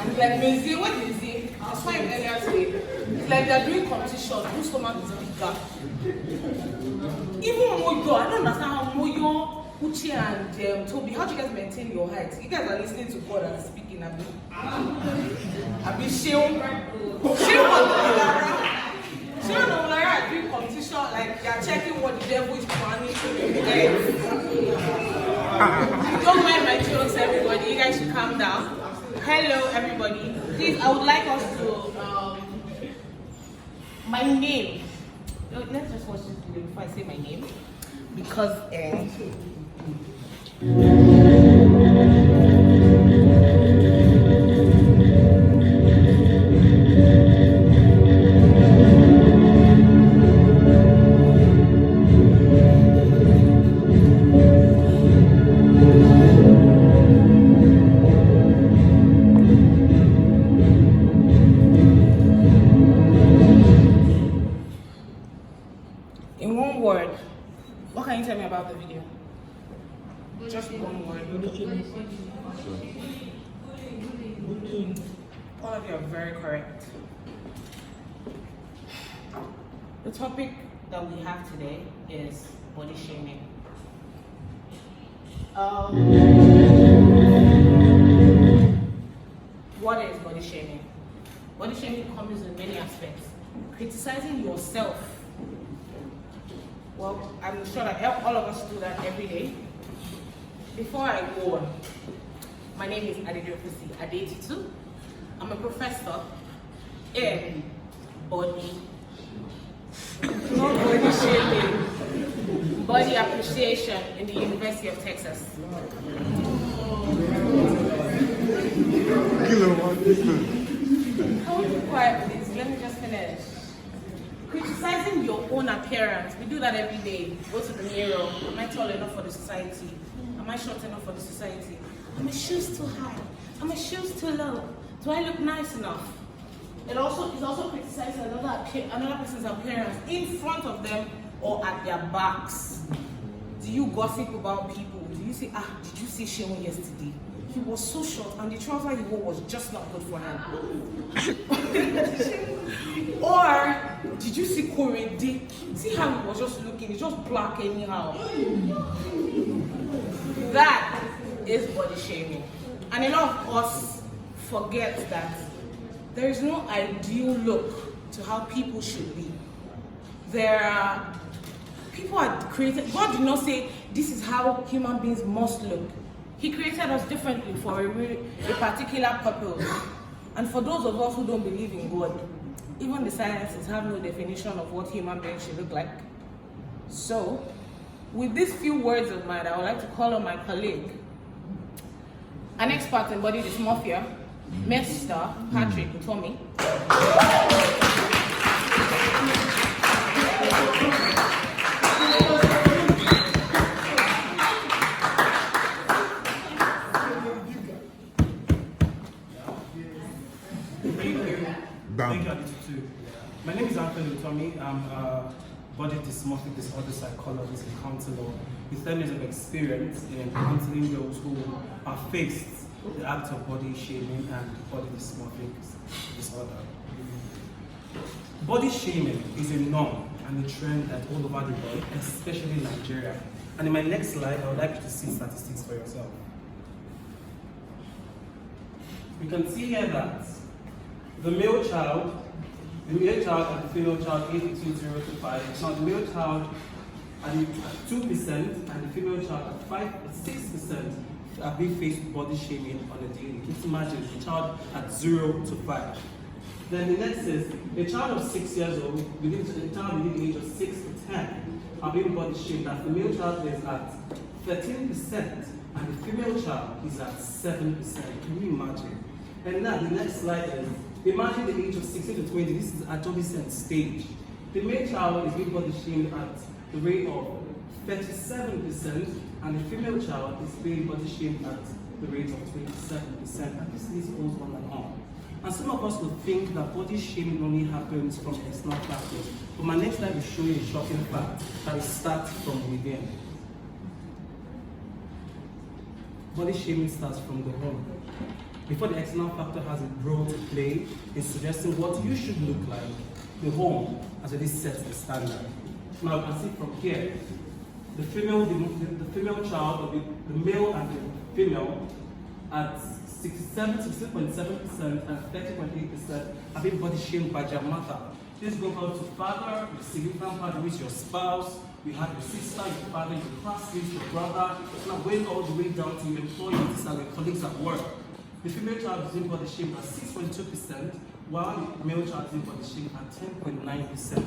And it's like, Maisie, what did you say? I saw him earlier today. It's like they're doing competition, whose stomach is bigger. Even Moyo, I don't understand how Moyo, Uchi, and Toby, how do you guys maintain your height? You guys are listening to God and speaking, Abi. Abi, Sheon and Olara doing competition, like they're checking what the devil is planning to do. Don't mind my jokes, everybody. You guys should calm down. Hello, everybody. Please, I would like us to, my name. Let's just watch this video before I say my name. Because, in one word, what can you tell me about the video? Just one word. All of you are very correct. The topic that we have today is body shaming. What is body shaming? Body shaming comes in many aspects. Criticizing yourself. Well, I'm sure that all of us do that every day. Before I go on, my name is Adediofusi. I'm a professor in body, not body shaming, body appreciation in the University of Texas. Hold it quiet, please. Let me just finish. Criticizing your own appearance. We do that every day. Go to the mirror. Am I tall enough for the society? Am I short enough for the society? Are my shoes too high? Are my shoes too low? Do I look nice enough? It's also criticizing another person's appearance in front of them or at their backs. Do you gossip about people? Do you say, did you see Sheon yesterday? He was so short and the trouser he wore was just not good for him. Or, did you see Korede? See how he was just looking, he's just black anyhow. That is body shaming. And a lot of us forget that there is no ideal look to how people should be. People are created, God did not say this is how human beings must look. He created us differently for a particular purpose. And for those of us who don't believe in God, even the sciences have no definition of what human beings should look like. So, with these few words of mine, I would like to call on my colleague, an expert in body dysmorphia, Mr. Patrick Utomi. Thank you, My name is Anthony Utomi. I'm a body dysmorphic disorder psychologist and counselor with 10 years of experience in counseling those who are faced the act of body shaming and body dysmorphic disorder. Body shaming is a norm and a trend that all over the world, especially in Nigeria. And in my next slide, I would like you to see statistics for yourself. You can see here that the male child and the female child aged between 0 to 5. Now the male child at 2% and the female child at 6% are being faced with body shaming on a daily. Just imagine a child at 0 to 5. Then the next is a child of 6 years old, a child within the age of 6 to 10 are being body shamed. That the male child is at 13% and the female child is at 7%. Can you imagine? And now the next slide is, imagine the age of 16 to 20, this is adolescent stage. The male child is being body shamed at the rate of 37% and the female child is being body shamed at the rate of 27%. And this list goes on and on. And some of us would think that body shaming only happens from external factors. But my next slide will show you a shocking fact that it starts from within. Body shaming starts from the home. before the external factor has a role to play in suggesting what you should look like, the home as it sets the standard. Now you can see from here, the female child, or the male and the female, at 67.7% and 30.8% have been body shamed by their mother. This goes out to father, your significant father, who is your spouse, you have your sister, your father, your classmates, your brother, now going all the way down to your employees and your colleagues at work. The female child is being body shamed at 6.2%, while the male child is being body shamed at 10.9%.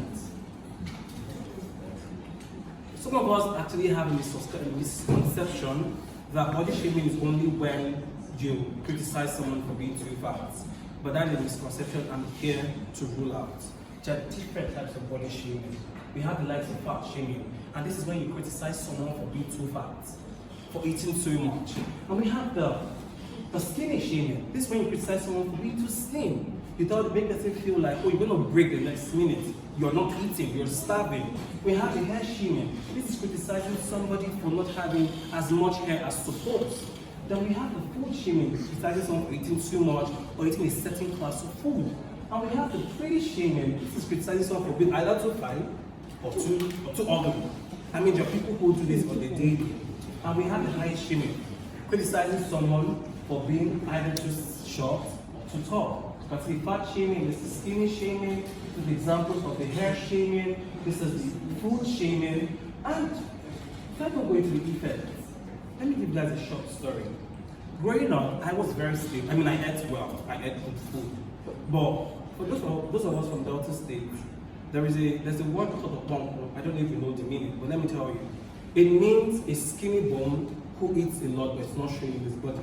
Some of us actually have a misconception that body shaming is only when you criticize someone for being too fat. But that is a misconception I'm here to rule out. There are different types of body shaming. We have the likes of fat shaming, and this is when you criticize someone for being too fat, for eating too much. And we have the skinny shaming. This is when you criticize someone for being too slim. You thought make person feel like, oh, you're going to break the next minute. You're not eating, you're starving. We have the hair shaming. This is criticizing somebody for not having as much hair as supposed. Then we have the food shaming, criticizing someone for eating too much or eating a certain class of food. And we have the pretty shaming. This is criticizing someone for being either too fine or too ugly. I mean, there are people who do this on the daily. And we have the height shaming, criticizing someone for being either too short or too tall. But the fat shaming, this is skinny shaming, this is the examples of the hair shaming, this is the food shaming, and if I don't go into the effects, let me give you guys a short story. Growing up, I was very slim. I mean, I ate well, I ate good food. But for those of us from Delta State, there's a word called bonko. I don't know if you know the meaning, but let me tell you. It means a skinny bone who eats a lot but it's not showing his body.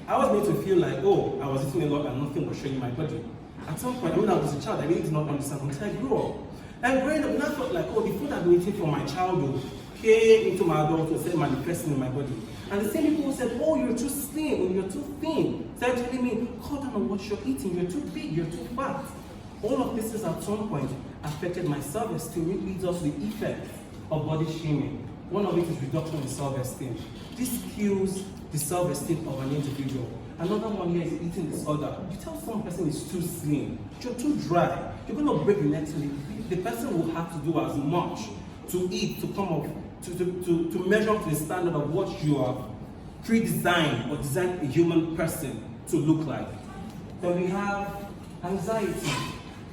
I was made to feel like, oh, I was eating a lot and nothing was showing my body. At some point, I mean, I was a child, I really did not understand until I grew up. And growing up, I thought like, oh, the food I've been eating from my childhood came into my adulthood and started manifesting in my body. And the same people who said, oh, you're too slim, or you're too thin, started telling me, cut down on what you're eating, you're too big, you're too fat. All of this is at some point affected my self-esteem, which leads us to the effect of body shaming. One of it is reduction in self-esteem. This kills the self-esteem of an individual. Another one here is eating disorder. You tell some person is too slim, you're too dry, you're going to break the next week. The person will have to do as much to eat, to come up, to measure up to the standard of what you have pre-designed or designed a human person to look like. Then we have anxiety.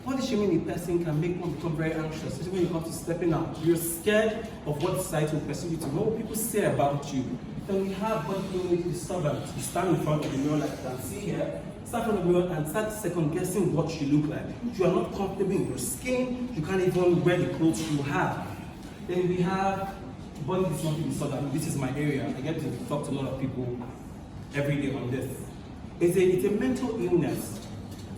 Body shaming a person can make one become very anxious, especially when you come to stepping out. You're scared of what society will perceive you to know, what people say about you. Then we have body image disturbance. You stand in front of the mirror like you can see here, stand in front of the mirror and start second guessing what you look like. You are not comfortable in your skin, you can't even wear the clothes you have. Then we have body dysmorphic disorder. This is my area. I get to talk to a lot of people every day on this. It's a mental illness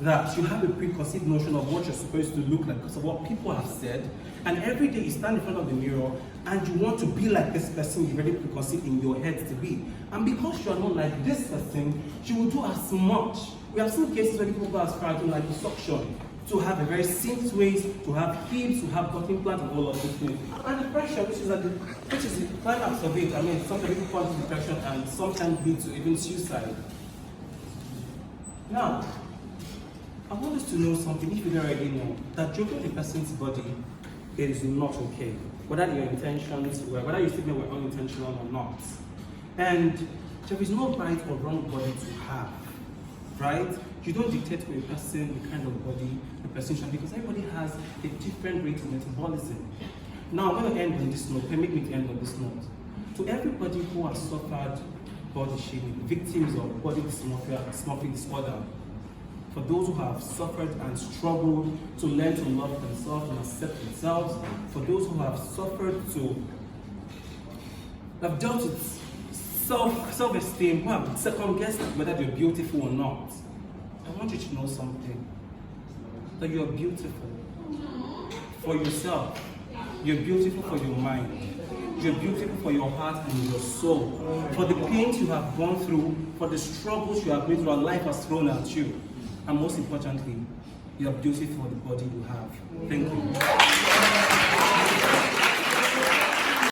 that you have a preconceived notion of what you're supposed to look like because of what people have said, and every day you stand in front of the mirror and you want to be like this person you already preconceived in your head to be. And because you are not like this person, you will do as much. We have seen cases where people go as far as doing like liposuction, to have a very slim waist, to have hips, to have butt implants, and all of these things. And depression, which is the climax of it. I mean, sometimes people fall into depression and sometimes lead to even suicide. Now, I want us to know something, if you don't already know, that joking with a person's body is not okay. Whether your intentions were, whether your statement were unintentional or not. And there is no right or wrong body to have, right? You don't dictate to a person the kind of body a person should have, because everybody has a different rate of metabolism. Now, I'm going to end on this note. Permit me to end on this note. To everybody who has suffered body shaming, victims of body dysmorphic disorder, for those who have suffered and struggled to learn to love themselves and accept themselves, for those who have suffered to have dealt with self-esteem, who have second-guessed whether they're beautiful or not, I want you to know something, that you're beautiful for yourself, you're beautiful for your mind, you're beautiful for your heart and your soul, for the pains you have gone through, for the struggles you have been through, and life has thrown at you. And most importantly, you are beautiful for the body you have. Thank you.